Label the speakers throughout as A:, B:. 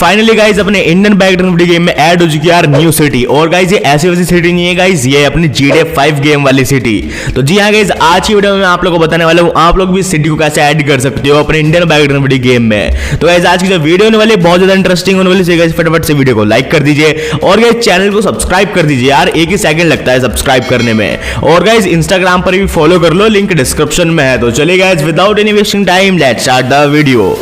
A: Finally guys अपने Indian background video game में add हो चुकी है यार न्यू सिटी। और गाइज ये ऐसी वैसी सिटी नहीं है गाइज, ये अपनी GTA 5 गेम वाली सिटी। तो जी हाँ गाइज, आज की वीडियो में आप लोगों को बताने वाला हूँ आप लोग भी सिटी को कैसे ऐड कर सकते हो अपने इंडियन बैकग्राउंड वीडियो गेम में। तो गाइज आज की जो वीडियो होने वाली बहुत ज्यादा इंटरेस्टिंग होने वाली है, फटाफट से वीडियो को लाइक कर दीजिए और गाइज चैनल को सब्सक्राइब कर दीजिए यार, एक ही सेकंड लगता है सब्सक्राइब करने में। और गाइज इंस्टाग्राम पर भी फॉलो कर लो, लिंक डिस्क्रिप्शन में है। तो चलिए guys without any wasting time let's start the video.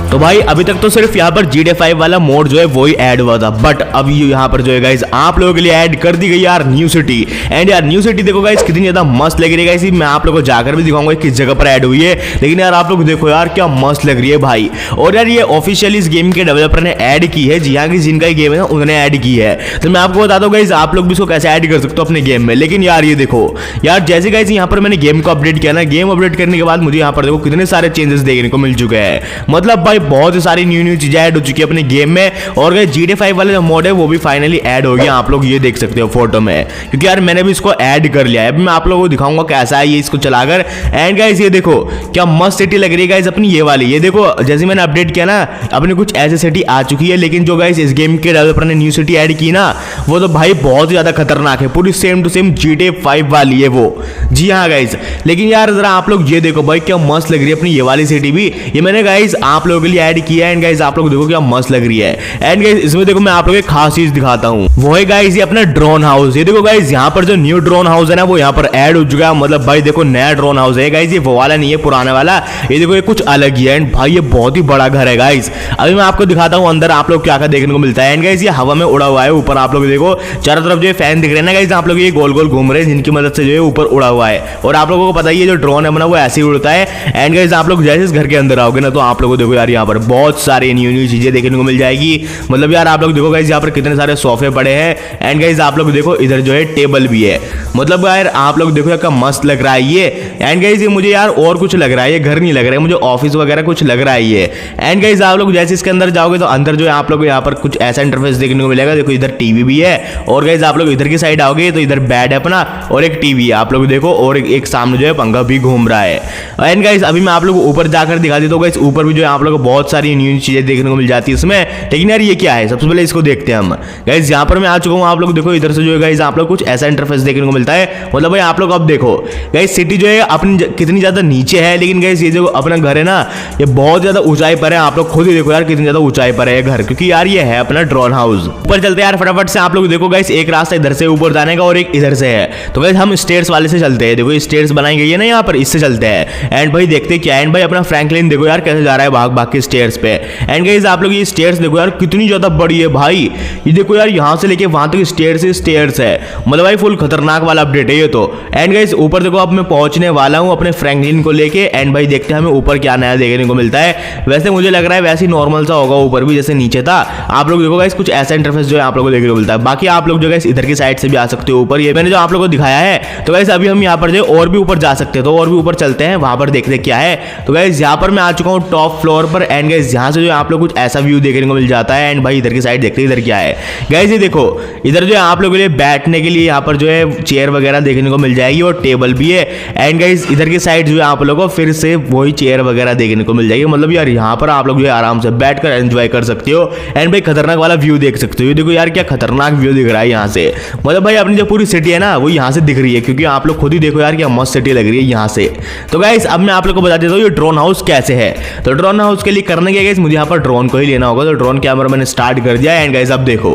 A: तो भाई अभी तक तो सिर्फ यहाँ पर GTA 5 वाला मोड जो है वही ऐड हुआ था, बट अब यहाँ पर जो है गाइस आप लोगों के लिए ऐड कर दी गई यार न्यू सिटी। एंड यार न्यू सिटी देखो गाइस कितनी ज्यादा मस्त लग रही है गाइस, मैं आप लोगों को जाकर भी दिखाऊंगा किस जगह पर ऐड हुई है, लेकिन यार आप लोग देखो यार क्या मस्त लग रही है भाई। और यार ये ऑफिशियली इस गेम के डेवलपर ने ऐड की है, जी हाँ कि जिनका ये गेम है ना उन्होंने ऐड की है। तो मैं आपको बताता हूँ गाइस आप लोग भी इसको कैसे ऐड कर सकते हो अपने गेम में। लेकिन यार ये देखो यार जैसे गाइस यहाँ पर मैंने गेम को अपडेट किया ना, गेम अपडेट करने के बाद मुझे यहाँ पर देखो कितने सारे चेंजेस देखने को मिल चुके हैं। मतलब भाई बहुत सारी न्यू चीजें ऐड हो चुकी है अपने गेम में। और गाइस GTA 5 वाला जो मोड है वो भी फाइनली ऐड हो गया, आप लोग ये देख सकते हो फोटो में, क्योंकि यार मैंने भी इसको ऐड कर लिया है। अभी मैं आप लोगों को दिखाऊंगा कैसा है ये इसको चलाकर। एंड गाइस ये देखो क्या मस्त सिटी लग रही है गाइस अपनी ये वाली। ये देखो जैसे मैंने अपडेट किया ना अपनी कुछ ऐसी सिटी आ चुकी है, लेकिन जो गाइस इस गेम के डेवलपर ने न्यू सिटी ऐड की ना वो तो भाई बहुत ज्यादा खतरनाक है, पूरी सेम टू सेम GTA 5 वाली है वो। जी हाँ गाइस, लेकिन यार जरा आप लोग ये देखो भाई क्या मस्त लग रही है अपनी ये वाली सिटी भी, ये मैंने गाइस आप लोगों के लिए ऐड किया है। एंड गाइस आप लोग देखो क्या मस्त लग रही है। एंड गाइस इसमें देखो मैं आप लोगों को एक खास चीज दिखाता हूँ, वो है गाइस ये अपना ड्रोन हाउस। ये देखो गाइस यहाँ पर जो न्यू ड्रोन हाउस है ना वो यहाँ पर ऐड हो चुका है। मतलब भाई देखो नया ड्रोन हाउस है गाइस, ये वो वाला नहीं है पुराना वाला, ये देखो ये कुछ अलग ही है। एंड भाई ये बहुत ही बड़ा घर है गाइस, अभी मैं आपको दिखाता हूँ अंदर आप लोग क्या क्या देखने को मिलता है। एंड गाइस ये हवा में उड़ा हुआ है, ऊपर आप लोग देखो चारों तरफ जो फैन दिख रहे हैं ना गाइस, आप लोग ये गोल गोल घूम रहे हैं जिनकी मदद से जो है ऊपर उड़ा हुआ है। और आप लोगों को पता ही है जो ड्रोन है अपना वो ऐसे ही उड़ता है। एंड गाइस आप लोग जैसे इस घर के अंदर आओगे ना तो आप लोगों को देखो यार यहाँ पर बहुत सारी न्यू चीजें देखने को मिल जाएगी। मतलब यार आप लोग देखो गाइस यहाँ पर कितने सारे सोफे पड़े हैं। एंड गाइस आप लोग देखो इधर जो है टेबल भी है। मतलब यार आप लोग देखो क्या मस्त लग रहा है ये। एंड गाइस ये मुझे यार और कुछ लग रहा है, ये घर नहीं लग रहा है मुझे, ऑफिस वगैरह कुछ लग रहा है ये। एंड गाइस आप लोग जैसे इसके अंदर जाओगे तो अंदर जो है आप लोग यहाँ पर कुछ ऐसा इंटरफेस देखने को मिलेगा। देखो इधर टीवी भी है, और गाइस आप लोग इधर की साइड आओगे तो इधर बेड है अपना और एक टीवी है आप लोग देखो, और एक सामने जो है पंखा भी घूम रहा है। एंड गाइस अभी मैं आप लोग को ऊपर जाकर दिखा देता हूँ गाइस, ऊपर भी जो है आप लोग को बहुत सारी न्यू चीजें देखने को मिल जाती है इसमें। लेकिन यार ये क्या है सबसे पहले इसको देखते हैं हम। गाइस यहाँ पर मैं आ चुका हूँ, आप लोग देखो इधर से जो है गाइस आप लोग कुछ ऐसा इंटरफेस देखने को मिलता है। मतलब भाई आप लोग अब देखो गाइस सिटी जो है अपनी कितनी ज्यादा नीचे है, लेकिन गाइस ये जो अपना घर है ना ये बहुत ज्यादा ऊंचाई पर है। आप लोग खुद ही देखो यार कितनी ज्यादा ऊंचाई पर है घर, क्योंकि यार ये है अपना ड्रोन हाउस। ऊपर चलते हैं यार फटाफट से। आप लोग देखो गाइस एक रास्ता इधर से ऊपर जाने का और एक इधर से है, तो गाइस हम स्टेयर्स वाले से चलते हैं। देखो स्टेयर्स बनाई गई है ना यहाँ पर, इससे चलते हैं। एंड भाई देखते क्या है, एंड भाई अपना फ्रैंकलिन देखो यार कैसे जा रहा है भाग भाग के स्टेयर्स पे। एंड गाइस आप लोग ये स्टेयर्स देखो यार कितनी ज्यादा बड़ी है भाई, ये देखो यार यहाँ से लेके वहां तक स्टेयर्स है। मतलब भाई फुल खतरनाक वाला अपडेट है ये तो। एंड गाइस ऊपर देखो अब मैं पहुंचने वाला हूँ अपने फ्रैंकलिन को लेके। एंड भाई देखते हैं हमें ऊपर क्या नया देखने को मिलता है। वैसे मुझे लग रहा है वैसे ही नॉर्मल सा होगा ऊपर भी जैसे नीचे था। आप लोग देखो गाइस कुछ ऐसा इंटरफेस जो है आप लोगों को देखने को मिलता है। बाकी आप लोग जो गाइस इधर की साइड से भी आ सकते हो ऊपर, ये मैंने जो आप लोगों को दिखाया है। तो गाइस अभी हम यहाँ पर जो और भी ऊपर जा सकते हैं, तो और भी ऊपर चलते हैं, वहां पर देखते क्या है। तो गाइस यहाँ पर मैं आ चुका हूँ टॉप फ्लोर पर। एंड गाइस यहाँ से जो आप लोग कुछ ऐसा व्यू देखने को मिल जाता है। एंड भाई इधर की साइड देखते हैं इधर क्या है। गाइस ये देखो इधर जो है आप लोगों के लिए बैठने के लिए यहाँ पर जो है चेयर वगैरह देखने को मिल जाएगी और टेबल भी है। एंड गाइस इधर की साइड जो है आप लोगों को फिर से वही चेयर वगैरह देखने को मिल जाएगी। मतलब यार यहाँ पर आप लोग जो है आराम से बैठकर एंजॉय कर सकते हो। एंड भाई खतरनाक वाला व्यू देख सकते हो, देखो यार क्या खतरनाक व्यू दिख रहा है यहाँ से। मतलब भाई अपनी जो पूरी सिटी है ना वो यहाँ से दिख रही है, क्योंकि आप लोग खुद ही देखो यार क्या मस्त सिटी लग रही है यहाँ से। तो गाइस अब मैं आप लोग को बता देता हूँ ये ड्रोन हाउस कैसे है। तो ड्रोन हाउस के लिए करने के गाइस मुझे यहाँ पर ड्रोन को ही लेना होगा। तो ड्रोन कैमरा मैंने स्टार्ट कर दिया। एंड गाइस अब देखो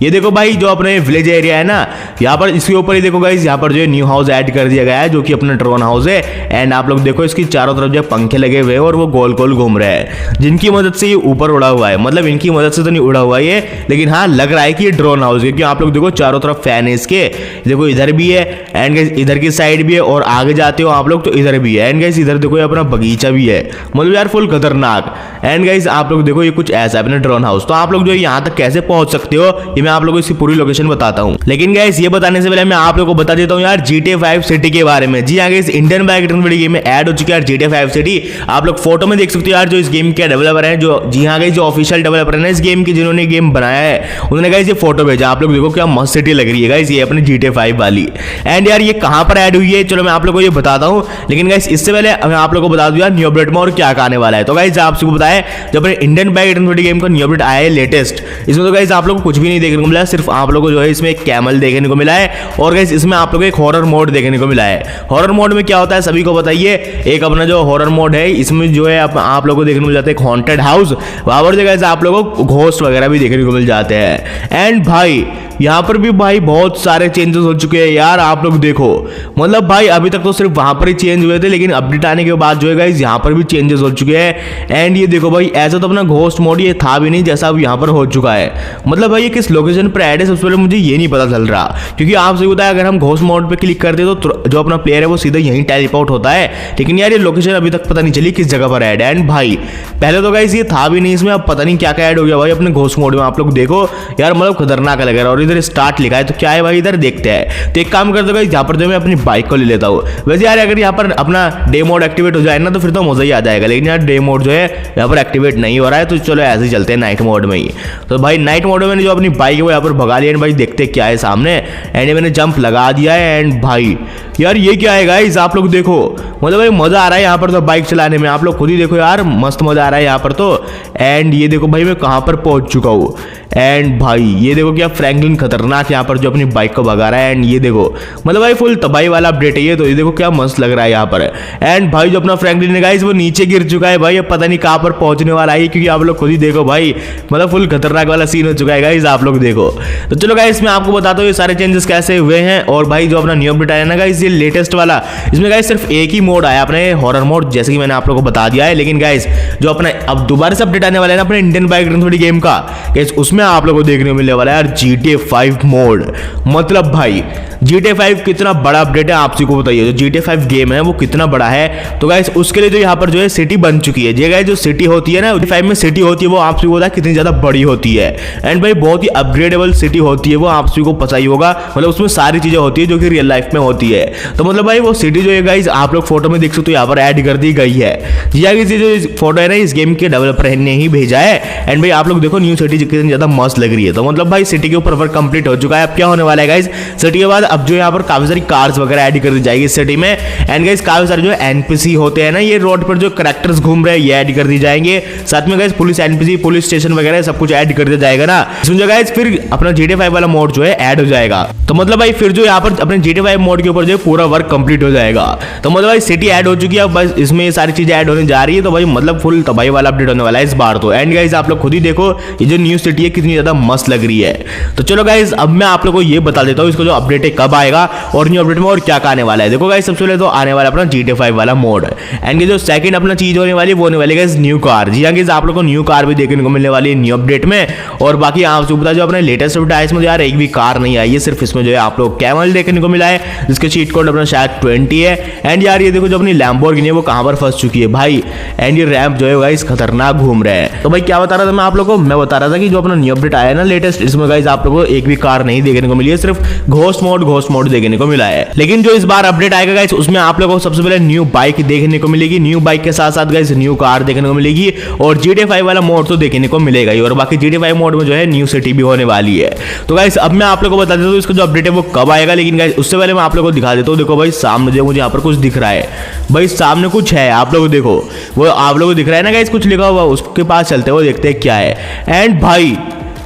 A: ये देखो भाई जो अपने विलेज एरिया है ना यहाँ पर इसके ऊपर ही देखो गाइस यहाँ पर जो है न्यू हाउस ऐड कर दिया गया है जो कि अपना ड्रोन हाउस है। एंड आप लोग देखो इसकी चारों तरफ जो पंखे लगे हुए हैं और वो गोल गोल घूम रहे हैं, जिनकी मदद से ये ऊपर उड़ा हुआ है। मतलब इनकी मदद से तो नहीं उड़ा हुआ ये, लेकिन हाँ लग रहा है कि ये ड्रोन हाउस है, क्योंकि आप लोग देखो चारों तरफ फैन है इसके। देखो इधर भी है एंड गाइस इधर की साइड भी है, और आगे जाते हो आप लोग तो इधर भी है। एंड गाइस इधर देखो अपना बगीचा भी है, मतलब यार फुल खतरनाक। एंड गाइस आप लोग देखो ये कुछ ऐसा है अपना ड्रोन हाउस। तो आप लोग जो यहाँ तक कैसे पहुंच सकते हो ये मैं आप लोगों को इसकी पूरी लोकेशन बताता हूँ। लेकिन गाइस ये बताने से पहले मैं आप लोगों को बता देता हूँ यार GTA 5 सिटी के बारे में। जी हाँ guys, Indian bike video game में ऐड हो चुकी है GTA 5 सिटी। आप लोग फोटो में देख सकते हो यार, जो इस गेम के डेवलपर हैं, जो जी हाँ गाइस जो ऑफिशियल डेवलपर है इस गेम की, जिन्होंने गेम बनाया है, उन्होंने गाइस ये फोटो भेजा। आप लोग देखो क्या मस्त सिटी लग रही है गाइस, ये अपनी GTA 5 वाली। एंड यार ये कहाँ पर ऐड हुई है, चलो मैं आप लोगों को ये बताता हूँ। लेकिन गाइस इससे पहले मैं आप लोगों को बता दूं यार न्यू अपडेट में और क्या आने वाला है। तो गाइस आप सबको बताया, जब अपने इंडियन बाइक वीडियो गेम का न्यू अपडेट आया है लेटेस्ट, इसमें तो गाइस आप लोगों को कुछ भी नहीं देखने को मिला है, सिर्फ आप लोगों को जो है इसमें एक कैमल देखने को मिला है। और गाइस इसमें आप लोगों को एक हॉरर मोड देखने को मिला है। हॉरर मोड में क्या होता है सभी को बताइए। एक अपना जो हॉरर मोड है इसमें जो है आप लोगों को देखने को मिल जाता है एक हॉन्टेड हाउस, वहां पर गाइस आप लोगों को घोस्ट वगैरह भी देखने को मिल जाते हैं। एंड भाई यहाँ पर भी भाई बहुत सारे चेंजेस हो चुके हैं यार, आप लोग देखो। मतलब भाई अभी तक तो सिर्फ वहां पर ही चेंज हुए थे, लेकिन अपडेट आने के बाद जो है गाइस यहाँ पर भी चेंजेस हो चुके हैं। एंड ये देखो भाई, ऐसा तो अपना घोस्ट मोड ये था भी नहीं जैसा अब यहाँ पर हो चुका है। मतलब भाई ये किस लोकेशन पर ऐड है सबसे पहले मुझे ये नहीं पता चल रहा, क्योंकि आप सही बताया अगर हम घोस्ट मोड पे क्लिक करते तो जो अपना प्लेयर है वो सीधा यहीं टेलीपोर्ट होता है। लेकिन यार ये लोकेशन अभी तक पता नहीं चली किस जगह पर ऐड है। एंड भाई पहले तो गाइस ये था भी नहीं इसमें, अब पता नहीं क्या क्या ऐड हो गया भाई अपने घोस्ट मोड में। आप लोग देखो यार, मतलब खतरनाक लग रहा है। और इधर स्टार्ट लिखा है, तो क्या है भाई इधर देखते हैं। तो एक काम करते गाइस, यहाँ पर जो मैं अपनी बाइक को ले लेता हूँ। वैसे यार अगर यहाँ पर अपना डे मोड एक्टिवेट हो जाए ना तो फिर तो मजा ही आ जाएगा, लेकिन यार डे मोड जो है यहाँ पर एक्टिवेट नहीं हो रहा है, तो चलो ऐसे ही चलते हैं नाइट मोड में ही। तो भाई नाइट मोड में मैंने जो अपनी बाइक है वो यहाँ पर भगा लिया। एंड भाई देखते क्या है सामने। एंड मैंने जंप लगा दिया है। एंड भाई यार ये क्या है गाइस, आप लोग देखो, मतलब भाई मजा आ रहा है यहाँ पर तो बाइक चलाने में। आप लोग खुद ही देखो यार, मस्त मजा आ रहा है यहाँ पर तो। एंड ये देखो भाई मैं कहाँ पर पहुंच चुका हूँ। एंड भाई ये देखो क्या फ्रैंकलिन खतरनाक यहाँ पर जो अपनी बाइक को भगा रहा है। एंड ये देखो मतलब भाई फुल तबाही वाला अपडेट है ये तो। ये देखो क्या मस्त लग रहा है यहाँ पर। एंड भाई जो अपना फ्रैंकलिन है गाइस वो नीचे गिर चुका है भाई, अब पता नहीं कहाँ पर पहुंचने वाला है, क्योंकि आप लोग खुद ही देखो भाई, मतलब फुल खतरनाक वाला सीन हो चुका है गाइस, आप लोग देखो। तो चलो गाइस मैं आपको बताता हूँ ये सारे चेंजेस कैसे हुए हैं। और भाई जो अपना न्यू अपडेट आया ना गाइस ये लेटेस्ट वाला, इसमें गाइस सिर्फ एक ही मोड आया अपने हॉरर मोड, जैसे कि मैंने आप लोगों को बता दिया है। लेकिन गाइस जो अपना अब दोबारा से अपडेट आने वाला है ना अपने इंडियन बाइक थोड़ी गेम का, गाइस उसमें आप लोगों को देखने को मिलने वाला है यार GTA 5 मोड। मतलब भाई GTA 5 कितना बड़ा अपडेट है आप सभी को बताइए। जो GTA 5 गेम है वो कितना बड़ा है। तो गाइस उसके लिए जो यहाँ पर जो है सिटी बन चुकी है। ये गाइस जो सिटी होती है ना GTA 5 में सिटी होती है वो आप सभी को पता है कितनी ज्यादा बड़ी होती है। एंड भाई बहुत ही अपग्रेडेबल सिटी होती है वो, आप सभी को पता ही होगा। मतलब उसमें सारी चीजें होती है जो कि रियल लाइफ में होती है। तो मतलब भाई वो सिटी जो है गाइस आप लोग फोटो में देख सकते हो यहाँ पर ऐड कर दी गई है। जो फोटो है ना इस गेम के डेवलपर ने ही भेजा है। एंड भाई आप लोग देखो न्यू सिटी कितनी ज्यादा मस्त लग रही है। तो मतलब भाई सिटी के ऊपर वर्क कंप्लीट हो चुका है। अब क्या होने वाला है गाइस, सिटी के बाद अब जो यहाँ पर काफी सारी कार्स वगैरह ऐड कर दी जाएगी इस सिटी में। एंड गाइस काफी सारे जो एनपीसी होते हैं ना ये रोड पर जो कैरेक्टर्स घूम रहे हैं ये ऐड कर दी जाएंगे। साथ में guys police NPC police station वगैरह सब कुछ ऐड कर दिया जाएगा ना। इसमें जो गाइस फिर अपना GTA 5 वाला मोड जो है ऐड हो जाएगा। तो मतलब भाई फिर जो यहाँ पर अपने GTA 5 मोड के ऊपर जो पूरा वर्क कंप्लीट हो जाएगा। तो मतलब भाई सिटी ऐड हो चुकी है, अब बस इसमें ये सारी चीजें ऐड होने जा रही है। तो भाई मतलब फुल तबाही वाला अपडेट होने वाला है इस बार तो। एंड गाइस आप लोग खुद ही देखो ये जो न्यू सिटी है कितनी ज्यादा मस्त लग रही है। तो चलो गाइस अब मैं आप लोगों को ये बता देता हूँ इसको जो अपडेट है कब आएगा और न्यू अपडेट में और क्या आने वाला है। देखो गाइस सबसे पहले तो आने वाला अपना GTA 5 वाला मोड। एंड ये जो सेकंड अपना चीज होने वाली है वो होने वाली है न्यू कार। जी हाँ गाइस आप लोग को न्यू कार भी देखने को मिलने वाली है न्यू अपडेट में। और बाकी आपको बता जो अपने लेटेस्ट अपडेट है इसमें यार एक भी कार नहीं आई है, सिर्फ इसमें जो है आप लोग कैमल देखने को मिला है जिसके चीट कोड अपना शायद 20 है। एंड यार ये देखो जो अपनी लैम्बोर्गिनी है वो कहां पर फंस चुकी है भाई। एंड ये रैंप जो है गाइस खतरनाक घूम रहे हैं। तो भाई क्या बता रहा था मैं आप लोगों को, मैं बता रहा था कि जो अपना न्यू अपडेट आया है ना लेटेस्ट, इसमें गाइस आप लोगों को एक भी कार नहीं देखने को मिली है, सिर्फ घोस्ट मोड देखने को मिला है। लेकिन जो इस बार अपडेट आएगा गाइस उसमें आप लोगों को सबसे पहले न्यू बाइक देखने को मिलेगी। न्यू बाइक के साथ साथ गाइस न्यू कार देखने को मिलेगी और GTA 5 वाला मोड तो देखने को मिलेगा ही। और बाकी GTA 5 मोड में जो है न्यू सिटी भी होने वाली है। तो गाइस अब मैं आप लोगों को बता देता हूँ इसका जो अपडेट है वो कब आएगा। लेकिन गाइस उससे पहले मैं आप लोगों को दिखा देता हूँ। देखो भाई सामने जो मुझे यहाँ पर कुछ दिख रहा है, भाई सामने कुछ है आप लोग देखो, वो आप लोगों को दिख रहा है ना गाइस कुछ लिखा हुआ, उसके पास चलते हैं वो देखते हैं क्या है। एंड भाई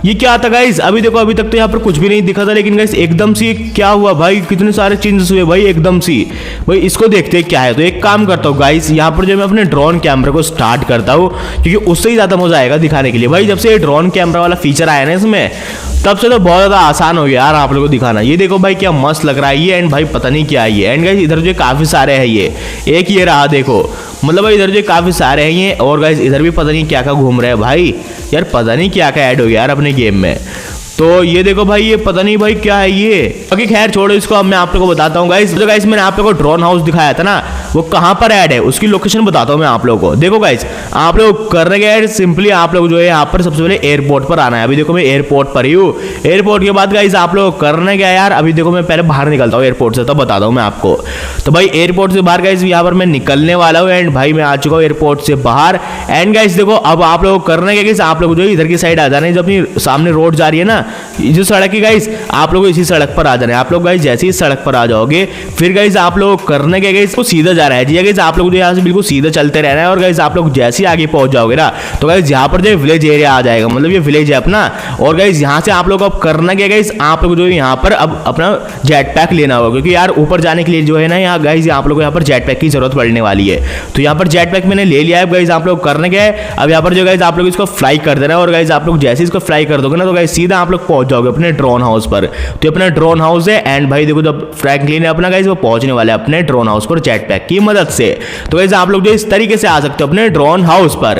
A: ये क्या था गाइस, अभी देखो अभी तक तो यहाँ पर कुछ भी नहीं दिखा था, लेकिन गाइस एकदम से क्या हुआ भाई, कितने सारे चेंजेस हुए भाई एकदम से। भाई इसको देखते हैं क्या है। तो एक काम करता हूँ गाइस यहाँ पर जो मैं अपने ड्रोन कैमरा को स्टार्ट करता हूँ क्योंकि उससे ही ज्यादा मजा आएगा दिखाने के लिए। भाई जब से ये ड्रोन कैमरा वाला फीचर आया ना इसमें तब से तो बहुत ज्यादा आसान हो गया यार आप लोगों को दिखाना। ये देखो भाई क्या मस्त लग रहा है ये। एंड भाई पता नहीं क्या है ये। एंड गाइस इधर जो काफी सारे हैं ये, एक ये रहा देखो, मतलब भाई इधर जो काफी सारे हैं ये। और गाइस इधर भी पता नहीं क्या क्या घूम रहे हैं भाई, यार पता नहीं क्या क्या ऐड हो गया यार अपने गेम में। तो ये देखो भाई ये पता नहीं भाई क्या है ये। बाकी खैर छोड़ो इसको, अब मैं आप लोगों को बताता हूँ गाइस। तो गाइस मैंने आप लोगों को ड्रोन हाउस दिखाया था ना, वो कहाँ पर ऐड है उसकी लोकेशन बताता हूँ मैं आप लोगों को। देखो गाइस, आप लोग करने के ऐड सिंपली आप लोग जो है यहाँ पर सबसे पहले एयरपोर्ट पर आना है। अभी देखो मैं एयरपोर्ट पर ही हूँ। एयरपोर्ट के बाद गाइस आप लोग करने क्या यार, अभी देखो मैं पहले बाहर निकलता हूँ एयरपोर्ट से, तब बताता हूँ मैं आपको। तो भाई एयरपोर्ट से बाहर गाइस यहाँ पर मैं निकलने वाला हूँ एंड भाई मैं आ चुका हूँ एयरपोर्ट से बाहर। एंड गाइस देखो अब आप लोग करने क्या गाइस, आप लोग जो इधर की साइड आ जाना है, जो अपनी सामने रोड जा रही है ना, जो सड़क है गाइस, आप लोग इसी सड़क पर आ जाना है। आप लोग गाइस जैसे ही सड़क पर आ जाओगे फिर गाइस आप लोग करने क्या गाइस, वो सीधा जा रहा है जी गाइस। आप लोग जो यहाँ से बिल्कुल सीधा चलते रहना है और गाइस आप लोग जैसे ही आगे पहुंच जाओगे ना तो गाइस यहाँ पर जो विलेज एरिया आ जाएगा, मतलब ये विलेज है अपना। और गाइस यहाँ से आप लोग अब करना क्या गाइस, आप लोग जो यहाँ पर अब अपना जेट पैक लेना होगा, क्योंकि यार ऊपर जाने के लिए जो है ना यहाँ गाइस आप लोग को यहाँ पर जेट पैक की जरूरत पड़ने वाली है। तो यहाँ पर जेट पैक मैंने ले लिया है। गाइस आप लोग करने क्या है, अब यहाँ पर जो गाइस आप लोग इसको फ्लाई कर देना है और गाइस आप लोग जैसे इसको फ्लाई कर दोगे ना तो गाइस सीधा आप लोग पहुंच जाओगे अपने ड्रोन हाउस पर। तो अपना ड्रोन हाउस है एंड भाई देखो जब फ्रैंकलिन है अपना गाइस वो पहुंचने वाला है अपने ड्रोन हाउस पर जेट पैक की मदद से। तो गाइस आप लोग जो इस तरीके से आ सकते हो अपने ड्रोन हाउस पर।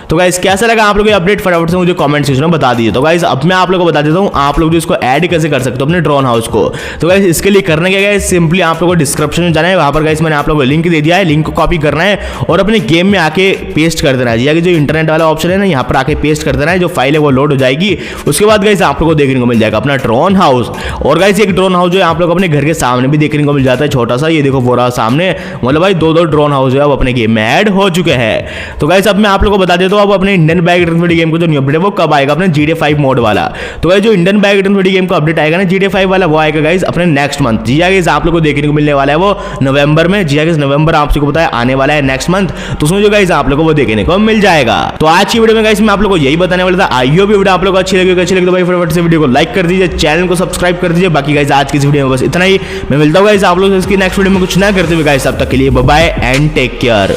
A: तो गाइस कैसा लगा आप लोग ये अपडेट, फटाफट से मुझे कमेंट सेक्शन में बता दीजिए। तो गाइस अब मैं आप लोगों को बता देता हूँ आप लोग जो इसको ऐड कैसे कर सकते हो अपने ड्रोन हाउस को। तो गाइस इसके लिए करना क्या है, सिंपली आप लोगों को डिस्क्रिप्शन में जाना है, वहां पर गाइस मैंने आप लोगों को लिंक दे दिया है, लिंक को कॉपी करना है और अपने गेम में आके पेस्ट कर देना है। या जो इंटरनेट वाला ऑप्शन है ना, यहाँ पर आके पेस्ट कर देना है, जो फाइल है वो लोड हो जाएगी। उसके बाद गाइस आप लोगों को देखने को मिल जाएगा अपना ड्रोन हाउस। और गाइस एक ड्रोन हाउस जो है आप लोग अपने घर के सामने भी देखने को मिल जाता है, छोटा सा, ये देखो वो रहा सामने। मतलब भाई दो ड्रोन हाउस है अब अपने गेम में ऐड हो चुके हैं। तो गाइस अब मैं आप लोगों को बता देता हूँ अब अपने इंडियन बैग गेम को जो न्यू अपडेट है वो कब आएगा अपने GTA 5 मोड वाला। तो गाइस जो इंडियन बैग गेम का अपडेट आएगा ना GTA 5 वाला, वो आएगा गाइस अपने नेक्स्ट मंथ। जी गाइस आप लोग को देखने को मिलने वाला है वो नवंबर में। जी गाइस नवंबर आपसे को पता है आने वाला है नेक्स्ट मंथ, तो उसमें जो गाइस आप लोग को वो देखने को मिल जाएगा। तो आज की वीडियो में गाइस मैं आप लोग को यही बताने वाला था। आई होप वीडियो आप लोग को अच्छी लगी तो भाई फटाफट से वीडियो को लाइक कर दीजिए, चैनल को सब्सक्राइब कर दीजिए। बाकी गाइस आज की इस वीडियो में बस इतना ही। मैं मिलता हूँ गाइस आप लोग इसकी नेक्स्ट वीडियो में कुछ ना करते हुए गाइस, तब तक के लिए bye bye and take care.